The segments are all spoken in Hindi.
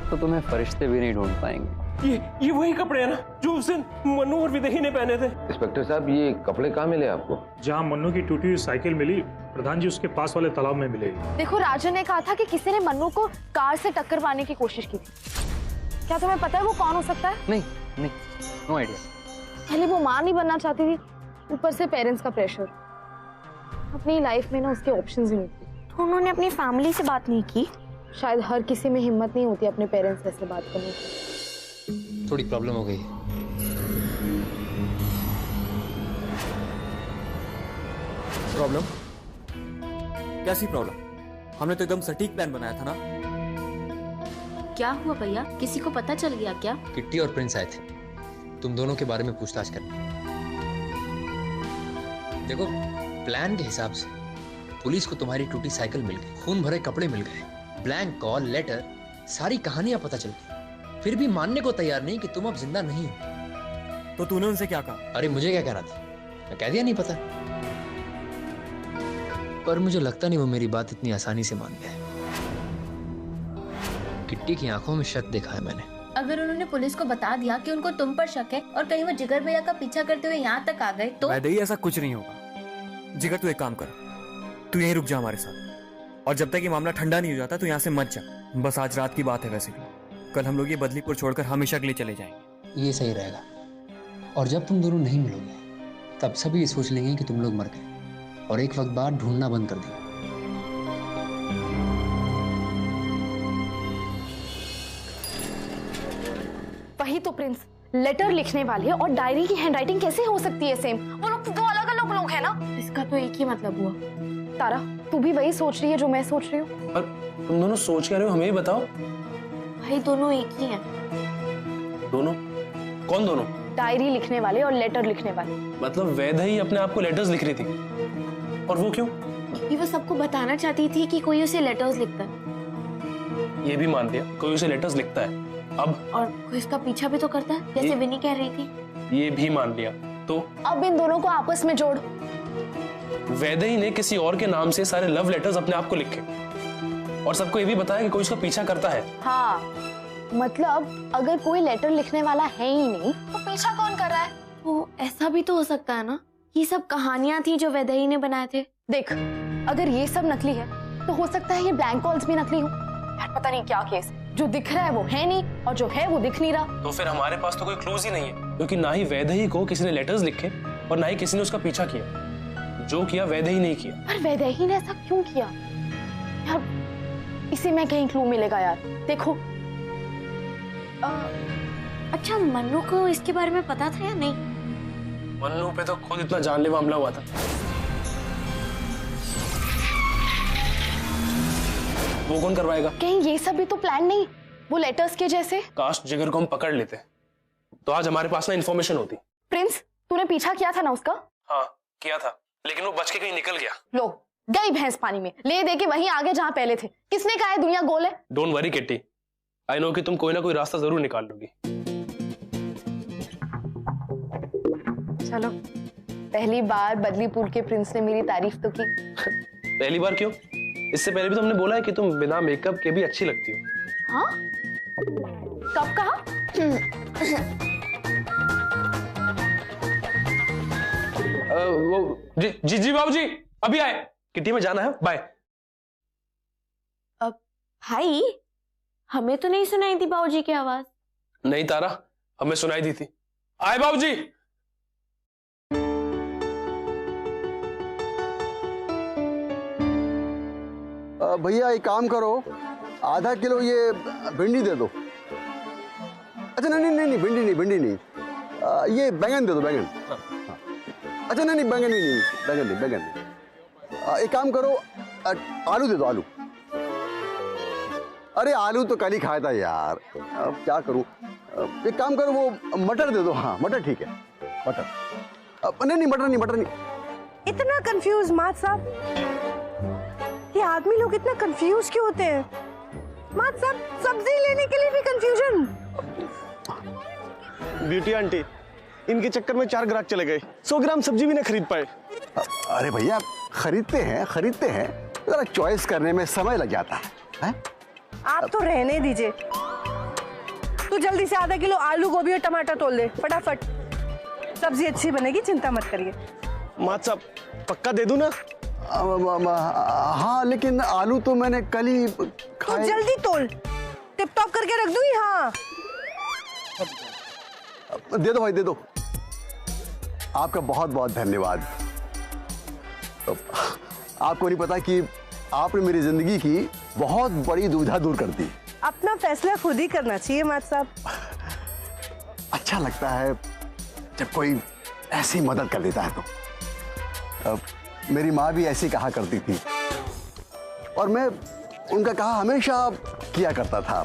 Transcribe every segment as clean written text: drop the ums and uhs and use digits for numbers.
तो तुम्हें फरिश्ते भी नहीं ढूंढ पाएंगे। ये वही कपड़े हैं ना जो उस दिन मन्नू और विदेही ने पहने थे। इंस्पेक्टर साहब, ये कपड़े कहाँ मिले आपको? जहाँ मन्नू की टूटी हुई साइकिल मिली, प्रधान जी उसके पास वाले तालाब में मिले। देखो, राजन ने कहा था कि किसी ने मन्नू को कार से टक्कर मारने की कोशिश की थी। क्या तुम्हें पता है वो कौन हो सकता है? नहीं, नो आइडिया। पहले वो मां नहीं बनना चाहती थी, ऊपर से पेरेंट्स का प्रेशर। अपनी लाइफ में ना उसके ऑप्शंस ही नहीं थे। तो उन्होंने अपनी फैमिली से बात नहीं की? शायद हर किसी में हिम्मत नहीं होती अपने पेरेंट्स से बात करने की। थोड़ी प्रॉब्लम हो गई। प्रॉब्लम? कैसी प्रॉब्लम? हमने तो एकदम सटीक प्लान बनाया था ना। क्या हुआ भैया, किसी को पता चल गया क्या? किट्टी और प्रिंस आए थे तुम दोनों के बारे में पूछताछ करने। देखो, प्लान के हिसाब से पुलिस को तुम्हारी टूटी साइकिल मिल गई, खून भरे कपड़े मिल गए, ब्लैंक कॉल लेटर, सारी कहानियां पता चल गई। फिर भी मानने को तैयार नहीं कि तुम अब जिंदा नहीं हो। तो तूने उनसे क्या कहा? अरे मुझे क्या कहना था, मैं कह दिया नहीं पता। पर मुझे लगता नहीं वो मेरी बात इतनी आसानी से मान गए। किट्टी की आंखों में शक देखा है मैंने। अगर उन्होंने पुलिस को बता दिया कि उनको तुम पर शक है और कहीं वो जिगर भैया का पीछा करते हुए यहाँ तक आ गए तो? वैदेही, ऐसा कुछ नहीं होगा। जिगर, तू एक काम कर, तू यहीं रुक जा हमारे साथ, और जब तक ये मामला ठंडा नहीं हो जाता तो यहाँ से मत जा। बस आज रात की बात है, वैसे भी कल हम लोग ये बदलीपुर छोड़कर हमेशा के लिए चले जाएंगे। ये सही रहेगा। और जब तुम दोनों नहीं मिलोगे तब सभी ये सोच लेंगे कि तुम लोग मर गए और एक वक्त बाद ढूंढना बंद कर दिया। वही तो प्रिंस, लेटर लिखने वाले और डायरी की हैंडराइटिंग कैसे हो सकती है सेम? वो लोग तो दो अलग अलग लोग हैं ना। इसका तो एक ही मतलब हुआ। तारा, तू भी वही सोच रही है जो मैं सोच रही हूँ? पर तुम दोनों सोच क्या रहे हो, हमें भी बताओ। भाई दोनों एक ही हैं। दोनों? कौन दोनों? डायरी लिखने वाले और लेटर लिखने वाले। मतलब वैदेही अपने आप को लेटर्स लिख रही थी, और वो क्यों? वो सबको बताना चाहती थी कि कोई उसे लेटर्स लिखता है। ये भी मान लिया कोई उसे लेटर्स लिखता है, अब? और कोई इसका पीछा भी तो करता है, जैसे विनी कह रही थी। ये भी मान लिया, तो अब इन दोनों को आपस में जोड़। वैदेही ने किसी और के नाम से सारे लव लेटर्स अपने आप को लिखे और सबको ये भी बताया कि कोई उसका पीछा करता है। हाँ, मतलब अगर कोई लेटर लिखने वाला है ही नहीं तो पीछा कौन कर रहा है? वो ऐसा भी तो हो सकता है ना, ये सब कहानियां थी जो वैदेही ने बनाए थे। देख, अगर ये सब नकली है तो हो सकता है ये ब्लैंक कॉल्स भी नकली हो। यार पता नहीं क्या केस, जो दिख रहा है वो है नहीं और जो है वो दिख नहीं रहा। तो फिर हमारे पास तो कोई क्लूज ही नहीं है, क्योंकि ना ही वैदेही को किसी ने लेटर्स लिखे और ना ही किसी ने उसका पीछा किया। जो किया वैदेही नहीं किया। पर वैदेही ने ऐसा क्यों किया यार? इसी में कहीं क्लू मिलेगा यार। देखो, अच्छा, मन्नू को इसके बारे में पता था या नहीं? मन्नू पे तो खुद इतना जानलेवा हमला हुआ था। वो कौन करवाएगा? कहीं ये सब भी तो प्लान नहीं, वो लेटर्स के जैसे? काश जिगर को हम पकड़ लेते तो आज हमारे पास ना इन्फॉर्मेशन होती। प्रिंस, तूने पीछा किया था ना उसका? हाँ किया था, लेकिन वो बच के कहीं निकल गया। लो, गई भैंस पानी में, ले दे के वहीं आगे जहां पहले थे। किसने कहा है दुनिया गोल है? Don't worry kitty, I know कि तुम कोई ना कोई रास्ता जरूर निकाल लोगी। चलो, पहली बार बदलीपुर के प्रिंस ने मेरी तारीफ तो की। पहली बार क्यों? इससे पहले भी तो हमने बोला है कि तुम बिना मेकअप के भी अच्छी लगती हो। हाँ? कब कहा? वो जी बाबूजी अभी आए, किट्टी में जाना है, बाय। भाई, हमें तो नहीं सुनाई थी बाबूजी की आवाज। नहीं तारा, हमें सुनाई दी थी। आए बाबूजी। भैया एक काम करो, आधा किलो ये भिंडी दे दो। अच्छा नहीं, भिंडी नहीं, ये बैंगन दे दो, बैंगन। अच्छा नहीं, बैंगन नहीं। एक काम करो, आलू दे दो, आलू। अरे आलू तो कल ही खाया था यार, अब क्या करूं। एक काम करो, वो मटर दे दो। हाँ मटर ठीक है, मटर। नहीं, मटर नहीं। इतना कंफ्यूज मात साहब, ये आदमी लोग इतना कंफ्यूज क्यों होते हैं? मात साहब, सब्जी लेने के लिए भी कंफ्यूजन। ब्यूटी आंटी, इनके चक्कर में 4 ग्राहक चले गए, 100 ग्राम सब्जी भी ना खरीद पाए। अरे भैया, खरीदते हैं, जरा चॉइस करने में समय लग जाता है? आप तो रहने दीजिए, तू जल्दी से आधा किलो आलू, गोभी और टमाटर तोल दे फटाफट। सब्जी अच्छी बनेगी, चिंता मत करिए। मात साहब पक्का दे दूं ना? हाँ, लेकिन आलू तो मैंने कल ही तू खाए। जल्दी तोल, टिप टॉप करके रख दूं यहाँ। दे दो भाई, दे दो। आपका बहुत बहुत धन्यवाद। आपको नहीं पता कि आपने मेरी जिंदगी की बहुत बड़ी दुविधा दूर कर दी। अपना फैसला खुद ही करना चाहिए मात साहब। अच्छा लगता है जब कोई ऐसी मदद कर देता है तो। मेरी माँ भी ऐसी कहा करती थी और मैं उनका कहा हमेशा किया करता था।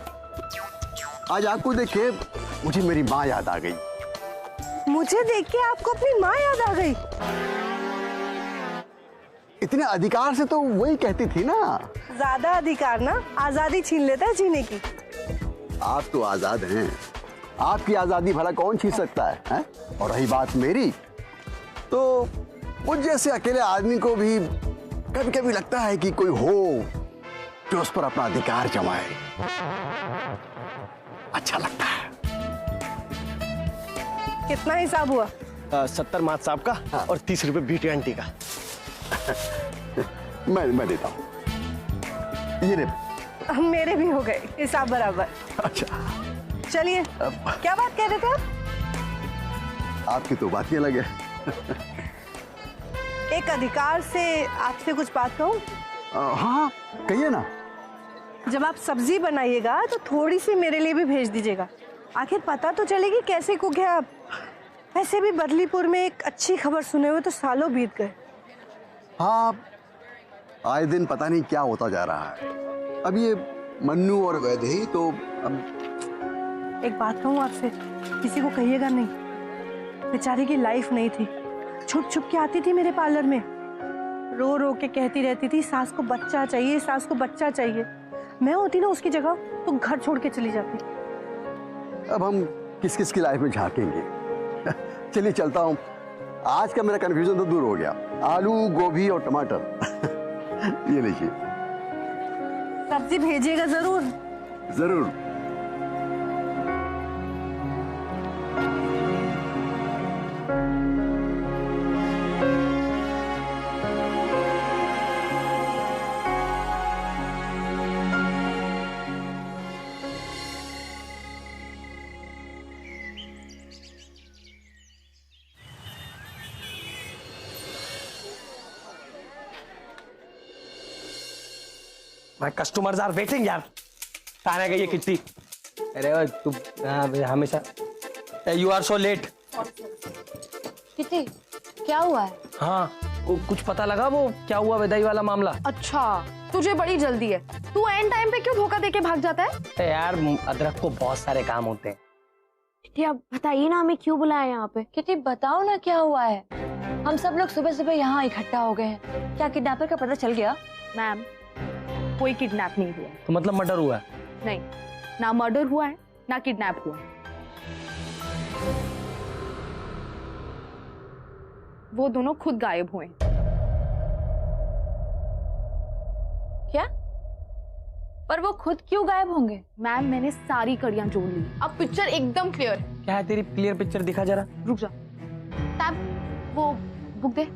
आज आपको देख के मुझे मेरी माँ याद आ गई। मुझे देख के आपको अपनी माँ याद आ गई? इतने अधिकार से तो वही कहती थी ना। ज्यादा अधिकार ना आजादी छीन लेता है जीने की। आप तो आजाद हैं, आपकी आजादी भला कौन छीन सकता है, हैं? और रही बात मेरी, तो मुझ जैसे अकेले आदमी को भी कभी कभी लगता है कि कोई हो जो उस पर अपना अधिकार जमाए। अच्छा लगता है। कितना हिसाब हुआ? 70 मात साहब का और 30 रुपए बीटी आंटी का। मैं देता हूँ। ये ले। मेरे भी हो गए हिसाब बराबर। अच्छा चलिए, क्या बात कह रहे थे आप? आपकी तो बात ही अलग है। एक अधिकार से आपसे कुछ बात कहूँ? हाँ कहिए ना। जब आप सब्जी बनाइएगा तो थोड़ी सी मेरे लिए भी भेज दीजिएगा। आखिर पता तो चलेगी कैसे कुक है आप। वैसे भी बदलीपुर में एक अच्छी खबर सुने हुए तो सालों बीत गए। हाँ, आए दिन पता नहीं क्या होता जा रहा है। अब ये मन्नू और वैदेही तो अब। एक बात कहूँ आपसे, किसी को कहिएगा नहीं। बेचारी की लाइफ नहीं थी, छुप छुप के आती थी मेरे पार्लर में, रो रो के कहती रहती थी सास को बच्चा चाहिए, सास को बच्चा चाहिए। मैं होती ना उसकी जगह तो घर छोड़ के चली जाती। अब हम किस किस की लाइफ में झांकेंगे। चलिए चलता हूँ, आज का मेरा कंफ्यूजन तो दूर हो गया। आलू, गोभी और टमाटर ये लीजिए। सब्जी भेजिएगा जरूर। जरूर। My customers are waiting यार। ताने गई है कितनी? अरे तू हमेशा You are so late। कितनी क्या हुआ है? हाँ, वो कुछ पता लगा वो क्या हुआ विदाई वाला मामला? अच्छा, तुझे बड़ी जल्दी है। तू एंड टाइम पे क्यों धोखा देके भाग जाता है? यार अदरक को बहुत सारे काम होते हैं। किटी आप बताइए ना हमें क्यों बुलाया यहाँ पे? किटी बताओ ना क्या हुआ है। हम सब लोग सुबह सुबह यहाँ इकट्ठा हो गए हैं। क्या किडनैपर का पता चल गया? मैम, कोई किडनैप नहीं हुआ। तो मतलब मर्डर हुआ है? नहीं, ना मर्डर हुआ है ना किडनैप हुआ है। वो दोनों खुद गायब हुए। क्या? पर वो खुद क्यों गायब होंगे? मैम, मैंने सारी कड़ियां जोड़ ली। अब पिक्चर एकदम क्लियर है। क्या है तेरी क्लियर पिक्चर? दिखा जरा। रुक जा। टैब, वो बुक दे।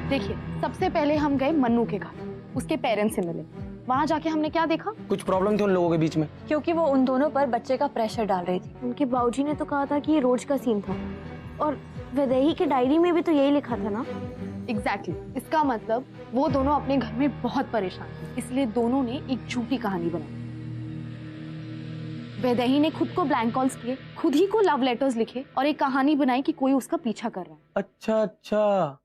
देखिए, सबसे पहले हम गए मन्नू के घर, उसके पेरेंट्स से मिले। वहां जाके हमने क्या देखा? कुछ प्रॉब्लम थी उन लोगों के बीच में, क्योंकि वो उन दोनों पर बच्चे का प्रेशर डाल रही थी। उनके बाबूजी ने तो कहा था कि ये रोज का सीन था, और वैदेही की डायरी में भी तो यही लिखा था ना। एग्जैक्टली। इसका मतलब वो दोनों अपने घर में बहुत परेशान थे, इसलिए दोनों ने एक झूठी कहानी बनाई। वैदेही ने खुद को ब्लैंक कॉल्स किए, खुद ही को लव लेटर्स लिखे और एक कहानी बनाई कि कोई उसका पीछा कर रहा है। अच्छा अच्छा,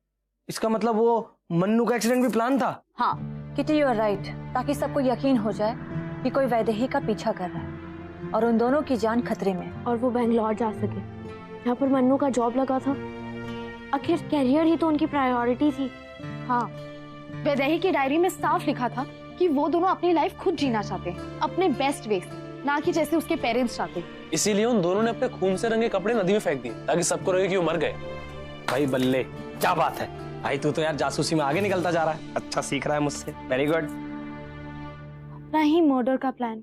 इसका मतलब वो मन्नू का एक्सीडेंट भी प्लान था? हाँ किटी यू आर राइट, ताकि सबको यकीन हो जाए कि कोई वैदेही का पीछा कर रहा है और उन दोनों की जान खतरे में। और वो बेंगलोर जा सके, यहाँ पर मन्नू का जॉब लगा था। आखिर कैरियर ही तो उनकी प्रायोरिटी थी। हाँ, वैदेही की डायरी में साफ लिखा था कि वो दोनों अपनी लाइफ खुद जीना चाहते हैं, अपने बेस्ट वे से, ना कि जैसे उसके पेरेंट्स चाहते हैं। इसीलिए उन दोनों ने अपने खून से रंगे कपड़े नदी में फेंक दिए ताकि सबको लगे कि वो मर गए। भाई बल्ले, क्या बात है भाई, तू तो यार जासूसी में आगे निकलता जा रहा है। अच्छा सीख रहा है मुझसे, वेरी गुड। अपना ही मर्डर का प्लान,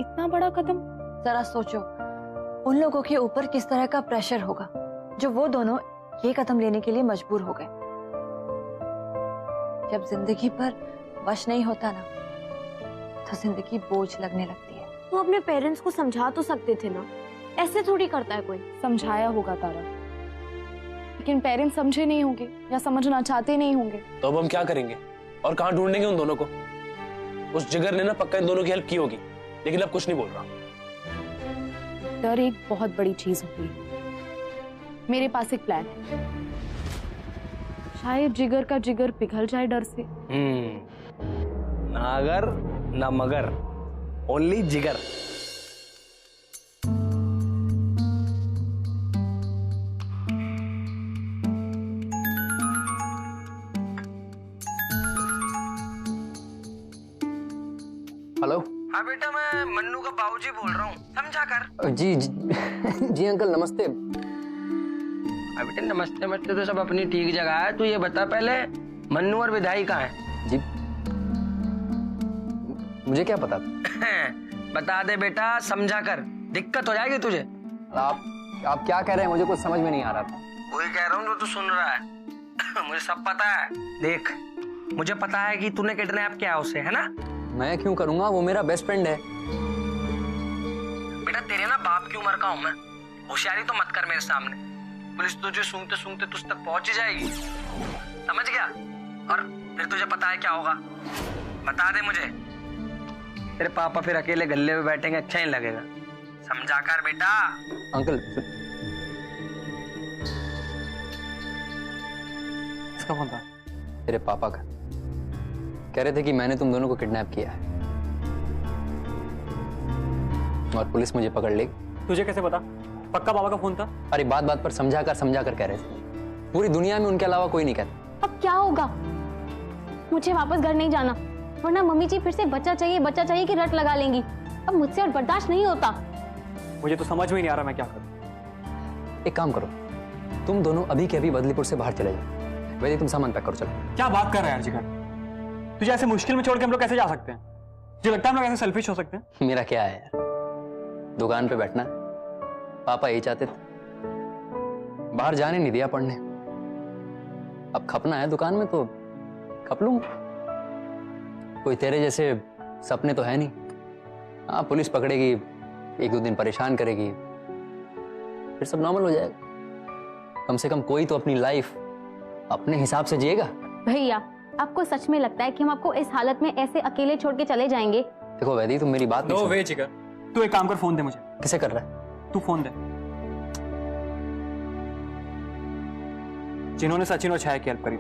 इतना बड़ा कदम। जरा सोचो उन लोगों के ऊपर किस तरह का प्रेशर होगा जो वो दोनों ये कदम लेने के लिए मजबूर हो गए। जब जिंदगी पर वश नहीं होता ना तो जिंदगी बोझ लगने लगती है। वो अपने पेरेंट्स को समझा तो सकते थे ना, ऐसे थोड़ी करता है कोई। समझाया होगा तारा, लेकिन पेरेंट्स समझे नहीं होंगे या समझना चाहते नहीं होंगे। तो अब हम क्या करेंगे और कहाँ ढूंढेंगे उन दोनों को? उस जिगर ने ना पक्का इन दोनों की हेल्प की होगी, लेकिन अब कुछ नहीं बोल रहा। डर एक बहुत बड़ी चीज होती है। मेरे पास एक प्लान है, शायद जिगर का जिगर पिघल जाए डर से। ना अगर ना मगर, ओनली जिगर। हेलो। हाँ बेटा, मैं मन्नू का बाबूजी बोल रहा हूँ, समझा कर। जी अंकल नमस्ते। हाँ बेटा, नमस्ते नमस्ते तो सब अपनी ठीक जगह है। तू ये बता पहले, मन्नू और विधाई कहाँ है? जी मुझे क्या पता। बता दे बेटा, समझा कर, दिक्कत हो जाएगी तुझे। आप क्या कह रहे हैं, मुझे कुछ समझ में नहीं आ रहा था। वही कह रहा हूँ जो तू सुन रहा है। मुझे सब पता है। देख, मुझे पता है कि तूने किडनैप किया उसे, है ना? मैं क्यों करूंगा, वो मेरा बेस्ट फ्रेंड है। बेटा तेरे ना बाप की उम्र का हूं मैं, होशियारी तो मत कर मेरे सामने। पुलिस तुझे सूंघते सूंघते तुझ तक पहुंच ही जाएगी, समझ गया? और फिर तुझे पता है क्या होगा, बता दे मुझे। तेरे पापा फिर अकेले गल्ले में बैठेंगे, अच्छा नहीं लगेगा। समझा कर बेटा। अंकल किसका फोन था? तेरे पापा का। कह रहे थे कि मैंने तुम दोनों को किडनैप किया है और पुलिस मुझे पकड़ लेगी। तुझे कैसे पता? पक्का पापा का फोन था? अरे बात बात पर समझा कर कह रहे थे। पूरी दुनिया में उनके अलावा कोई नहीं कहता। अब क्या होगा? मुझे वापस घर नहीं जाना, वरना मम्मी जी फिर से बच्चा चाहिए कि रट लगा लेंगी। अब मुझसे और बर्दाश्त नहीं होता। मुझे तो समझ में नहीं आ रहा मैं क्या करूं। एक काम करो, तुम दोनों अभी के अभी बदलीपुर से बाहर चले जाओ। वैसे तुम सामान पैक करो, चलो। क्या बात कर रहा है यार जिगर? तुझे ऐसे मुश्किल में छोड़ के हम लोग कैसे जा सकते हैं? तुझे लगता है हम लोग ऐसे सेल्फिश हो सकते हैं? मेरा क्या है यार, दुकान पे बैठना। पापा यही चाहते थे, बाहर जाने नहीं दिया पढ़ने। अब खपना है दुकान में तो खप लूंगा। कोई तेरे जैसे सपने तो है नहीं। हाँ, पुलिस पकड़ेगी, एक दो दिन परेशान करेगी, फिर सब नॉर्मल हो जाएगा। कम से कम कोई तो अपनी लाइफ अपने हिसाब से जिएगा। भैया, आपको सच में लगता है कि हम आपको इस हालत में ऐसे अकेले छोड़ के चले जाएंगे? देखो वैदी, तुम मेरी बात नहीं वे जिगर, तू एक काम कर, फोन दे मुझे। किसे कर रहा है? तू फोन दे। जिन्होंने सचिन और छाया की हेल्प करी।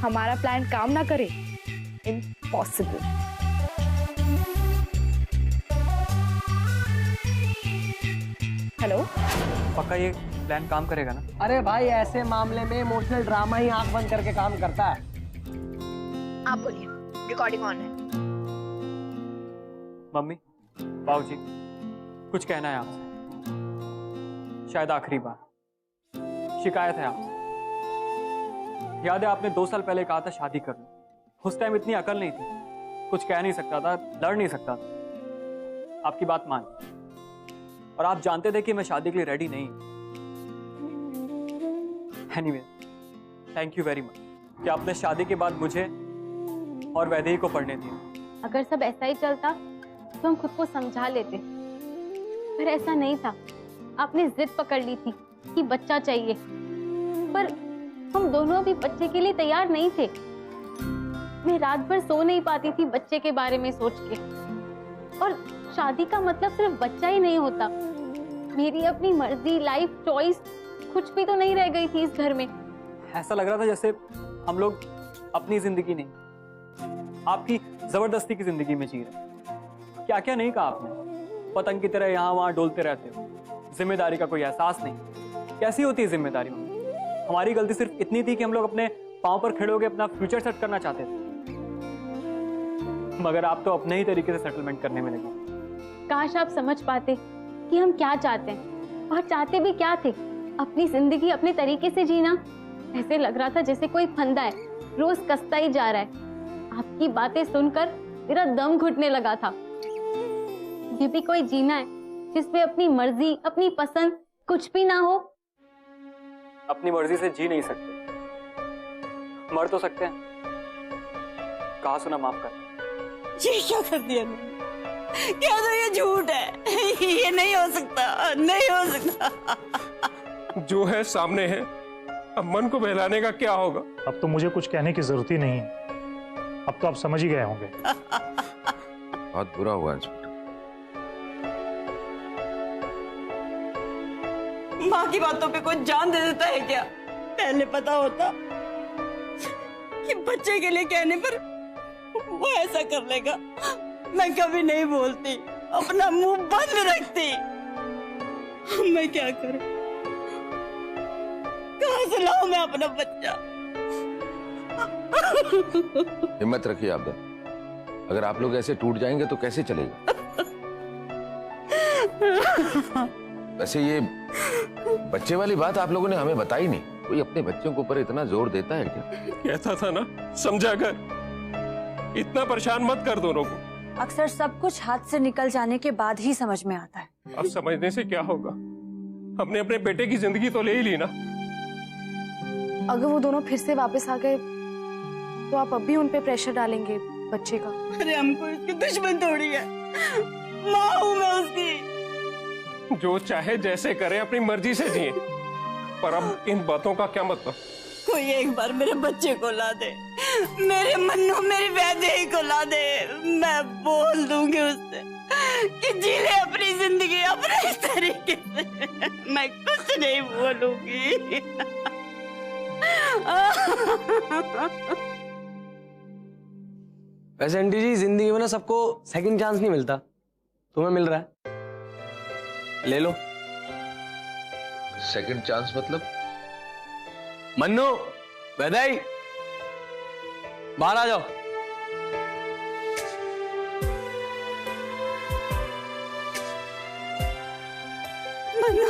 हमारा प्लान काम ना करे, इम्पॉसिबल। हेलो। पक्का ये प्लान काम करेगा ना? अरे भाई, ऐसे मामले में इमोशनल ड्रामा ही आंख बंद करके काम करता है। आप बोलिए, रिकॉर्डिंग ऑन है। मम्मी, बाबूजी, कुछ कहना है आपसे, शायद आखिरी बार। शिकायत है आपसे। याद है आपने 2 साल पहले कहा था शादी कर लो। उस टाइम इतनी अकल नहीं थी, कुछ कह नहीं सकता था, लड़ नहीं सकता था। आपकी बात मान, और आप जानते थे कि मैं शादी के लिए रेडी नहीं। Anyway, thank you very much कि आपने शादी के बाद मुझे और वैदेही को पढ़ने दिया। अगर सब ऐसा ही चलता तो हम खुद को समझा लेते, पर ऐसा नहीं था। आपने जिद पकड़ ली थी कि बच्चा चाहिए, पर हम दोनों अभी बच्चे के लिए तैयार नहीं थे। मैं रात भर सो नहीं पाती थी बच्चे के बारे में सोच के। और शादी का मतलब सिर्फ बच्चा ही नहीं होता, मेरी अपनी मर्जी, लाइफ चॉइस कुछ भी तो नहीं रह गई थी इस घर में। ऐसा लग रहा था जैसे हम लोग अपनी जिंदगी नहीं, आपकी जबरदस्ती की जिंदगी में जी रहे। क्या क्या नहीं कहा आपने। पतंग की तरह यहाँ वहां डोलते रहते हो, जिम्मेदारी का कोई एहसास नहीं। कैसी होती है जिम्मेदारी? हमारी गलती सिर्फ इतनी थी कि हम लोग अपने पांव पर खड़े होकर अपना फ्यूचर सेट करना चाहते थे, मगर आप तो अपने ही तरीके से सेटलमेंट करने में लगे। काश आप समझ पाते कि हम क्या चाहते हैं और चाहते भी क्या थे। अपनी जिंदगी अपने तरीके से जीना। ऐसे लग रहा था जैसे कोई फंदा है, रोज कसता ही जा रहा है। आपकी बातें सुनकर मेरा दम घुटने लगा था। ये भी कोई जीना है जिसमें अपनी मर्जी, अपनी पसंद कुछ भी ना हो? अपनी मर्जी से जी नहीं सकते, मर तो सकते हैं। कहा सुना माफ कर। ये क्या कर दिया मैंने? क्या तो ये झूठ है, ये नहीं हो सकता, नहीं हो सकता। जो है सामने है, अब मन को बहलाने का क्या होगा? अब तो मुझे कुछ कहने की जरूरत ही नहीं है। अब तो आप समझ ही गए होंगे। बहुत बुरा हुआ इंस्पेक्टर। माँ की बातों पे कोई जान दे देता है क्या? पहले पता होता कि बच्चे के लिए कहने पर वो ऐसा कर लेगा, मैं कभी नहीं बोलती, अपना मुंह बंद रखती। मैं क्या करूं? कहां से लाऊं मैं अपना बच्चा? हिम्मत रखिए आप। अगर आप लोग ऐसे टूट जाएंगे तो कैसे चलेगा? वैसे ये बच्चे वाली बात आप लोगों ने हमें बताई नहीं। कोई अपने बच्चों के ऊपर इतना जोर देता है क्या? कहता था ना, समझा कर। इतना परेशान मत कर दोनों को। अक्सर सब कुछ हाथ से निकल जाने के बाद ही समझ में आता है। अब समझने से क्या होगा? हमने अपने बेटे की जिंदगी तो ले ही ली ना। अगर वो दोनों फिर से वापस आ गए तो आप अब भी उन पे प्रेशर डालेंगे बच्चे का? अरे हमको इसकी दुश्मन थोड़ी है, माँ हूँ मैं उसकी। जो चाहे जैसे करे, अपनी मर्जी से जिए। पर अब इन बातों का क्या मतलब? कोई एक बार मेरे बच्चे को ला दे, मेरे मन्नू, मेरी वैदेही को ला दे, मैं बोल दूंगी उससे कि जी ले अपनी जिंदगी अपने तरीके से। मैं कुछ नहीं बोलूंगी। वैसे आंटी जी, जिंदगी में ना सबको सेकंड चांस नहीं मिलता, तुम्हें मिल रहा है, ले लो। सेकंड चांस मतलब? मन्नू, वैदेही, बाहर आ जाओ। मन्नू,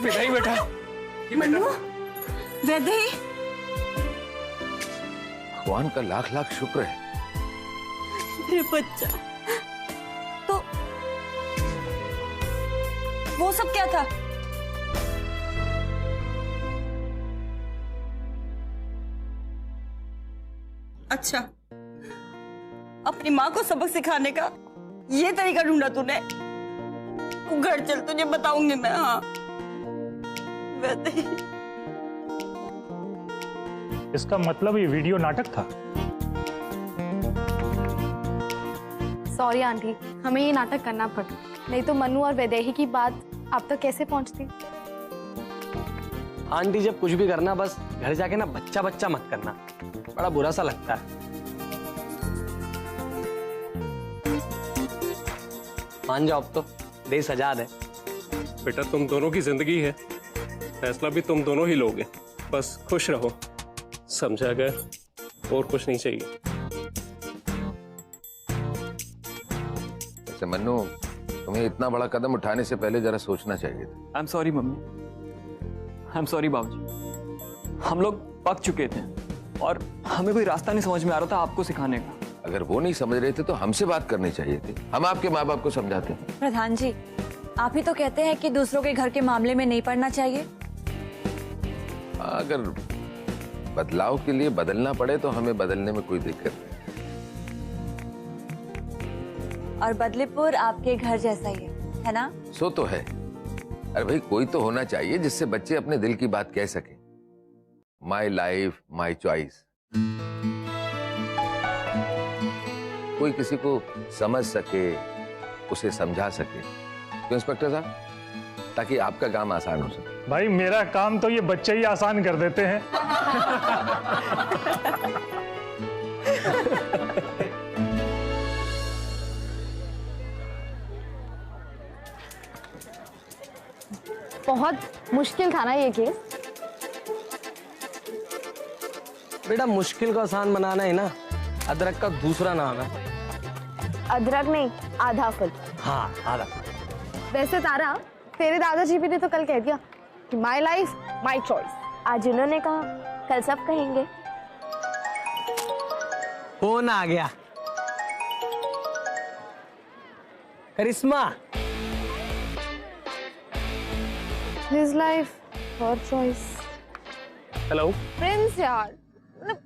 विदाई बेटा। मन्नू, वैदेही, भगवान का लाख लाख शुक्र है। मेरे बच्चा। तो वो सब क्या था? अच्छा, अपनी माँ को सबक सिखाने का ये तरीका ढूंढा तूने? तू घर चल, तुझे बताऊंगी मैं। हाँ, वैदेही, इसका मतलब ये वीडियो नाटक था? सॉरी आंटी, हमें ये नाटक करना पड़ा, नहीं तो मन्नू और वैदेही की बात आप तक कैसे पहुंचती? आंटी, जब कुछ भी करना बस घर जाके ना बच्चा बच्चा मत करना, बड़ा बुरा सा लगता है। मान जाओ, अब तो देश आजाद है। बेटा, तुम दोनों की जिंदगी है, फैसला भी तुम दोनों ही लोगे। बस खुश रहो, समझा गया? और कुछ नहीं चाहिए। वैसे मन्नू, तुम्हें इतना बड़ा कदम उठाने से पहले जरा सोचना चाहिए था। I am sorry mummy, I am sorry बाबूजी। हम लोग पक चुके थे और हमें कोई रास्ता नहीं समझ में आ रहा था आपको सिखाने का। अगर वो नहीं समझ रहे थे तो हमसे बात करनी चाहिए थी, हम आपके माँ बाप को समझाते। प्रधान जी, आप ही तो कहते हैं कि दूसरों के घर के मामले में नहीं पड़ना चाहिए। अगर बदलाव के लिए बदलना पड़े तो हमें बदलने में कोई दिक्कत नहीं। और बदलीपुर आपके घर जैसा ही है ना? सो तो है। अरे भाई, कोई तो होना चाहिए जिससे बच्चे अपने दिल की बात कह सके। My life my choice. कोई किसी को समझ सके, उसे समझा सके। तो इंस्पेक्टर साहब, ताकि आपका काम आसान हो सके। भाई, मेरा काम तो ये बच्चे ही आसान कर देते हैं। बहुत मुश्किल था ना ये केस? बेटा, मुश्किल को आसान बनाना है ना अदरक का दूसरा नाम है। अदरक नहीं, आधा फल। हाँ, आधा। वैसे तारा, तेरे दादाजी भी ने तो कल कह दिया कि माई लाइफ माई चॉइस। आज उन्होंने कहा, कल सब कहेंगे। फोन आ गया। करिश्मा। His life, her choice. Hello. Prince यार, मतलब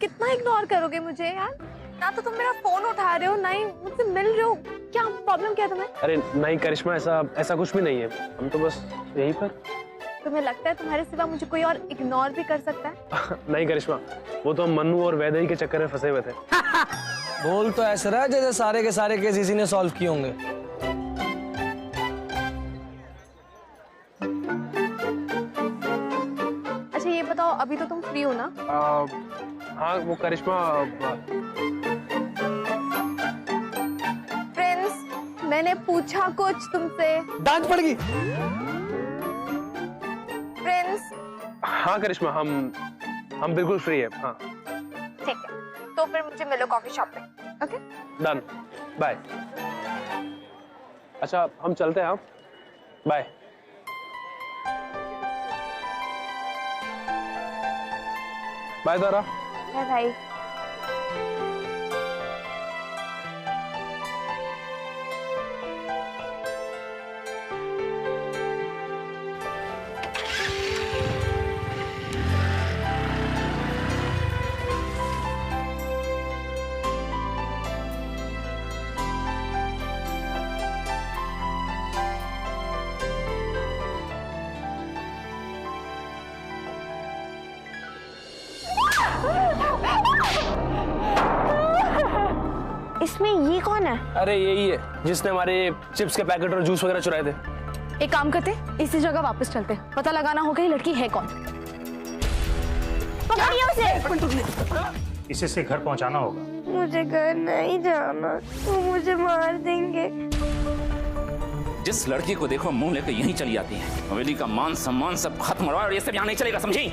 कितना इग्नोर करोगे मुझे यार? ना तो तुम मेरा फोन उठा रहे हो, ना ही मुझसे मिल रहे हो। क्या प्रॉब्लम क्या है तुम्हें? अरे नहीं करिश्मा, ऐसा कुछ भी नहीं है, हम तो बस यहीं पर। तुम्हें लगता है तुम्हारे सिवा मुझे कोई और इग्नोर भी कर सकता है? नहीं करिश्मा, वो तो हम मन्नू और वैदेही के चक्कर में फंसे हुए थे। बोल तो ऐसा रहा जैसे सारे के सारे केस इसी ने सॉल्व किए होंगे। अच्छा ये बताओ, अभी तो तुम फ्री हो ना? हाँ वो करिश्मा, प्रिंस, मैंने पूछा कुछ तुमसे। डांट पड़ गई। प्रिंस। हाँ करिश्मा, हम बिल्कुल फ्री है। हाँ ठीक है, तो फिर मुझे मिलो कॉफी शॉप पे। Okay done, bye. अच्छा हम चलते हैं। हाँ बाय। बाय तारा। बाय भाई। इसमें ये कौन है? अरे यही है जिसने हमारे चिप्स के पैकेट और जूस वगैरह चुराए थे। एक काम करते, इसी जगह वापस चलते, पता लगाना होगा ये लड़की है कौन। पकड़िए उसे। इसे से घर पहुंचाना होगा। मुझे घर नहीं जाना, वो मुझे मार देंगे। जिस लड़की को देखो मुंह लेकर यहीं चली जाती है, हवेली का मान सम्मान सब खत्म हो रहा है और ये सब यहाँ नहीं चलेगा, समझी?